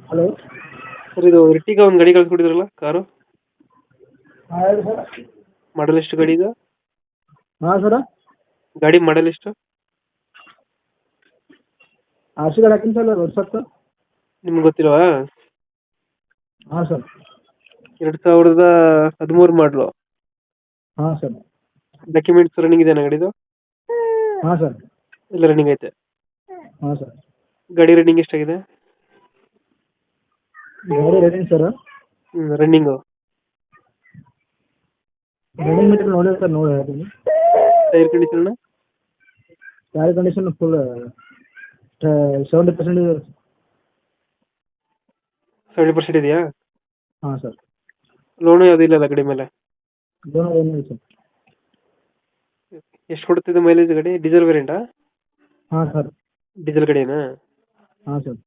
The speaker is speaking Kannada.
ಹಲೋ. ಸರ್ ಇದು ಎರ್ಟಿಗ ಒಂದು ಗಾಡಿ ಕಳ್ಸ್ಕೊಟ್ಟಿದ್ರಲ್ಲ ಕಾರು, ಹಾಂ ಹೇಳಿ ಸರ್. ಮಾಡಲ್ ಎಷ್ಟು ಗಾಡಿ ಇದು? ಹಾಂ ಸರ. ಗಾಡಿ ಮಾಡಲ್ ಎಷ್ಟು? ಆರ್ ಸಿ ಗಾಡಿ ಹಾಕಿನಿ ಸರ್ ವರ್ಷಕ್ಕೆ. ನಿಮ್ಗೆ ಗೊತ್ತಿಲ್ವಾ? ಹಾಂ ಸರ್. 2013 ಮಾಡಲು. ಹಾಂ ಸರ್. ಡಾಕ್ಯುಮೆಂಟ್ಸ್ ರನ್ನಿಂಗ್ ಇದೆಯಾ ಗಾಡಿದು? ಹಾಂ ಸರ್. ಎಲ್ಲ ರನ್ನಿಂಗ್ ಐತೆ. ಹಾಂ ಸರ್. ಗಾಡಿ ರನ್ನಿಂಗ್ ಎಷ್ಟಾಗಿದೆ? ಗಾಡಿ rating sir. Running running meter ನೋಡಿ ಸರ್, ನೋಡಿ ಹೇಳ್ತೀನಿ. Tyre condition? Tyre condition full 70% ಇದೆ. 70% ಇದೆಯಾ? ಹಾಂ ಸರ್. ಲೋನು ಯಾವುದೂ ಇಲ್ಲಲ್ಲ ಗಾಡಿ ಮೇಲೆ? ಲೋನ್ ಏನಿಲ್ಲ ಸರ್. ಎಷ್ಟು ಕೊಡ್ತಿದೆ ಮೈಲೇಜ್ ಗಾಡಿ? ಡೀಸೆಲ್ ವೇರಿಯಂಟಾ? ಹಾಂ ಸರ್. ಡೀಸೆಲ್ ಗಾಡಿನಾ? ಹಾಂ ಸರ್.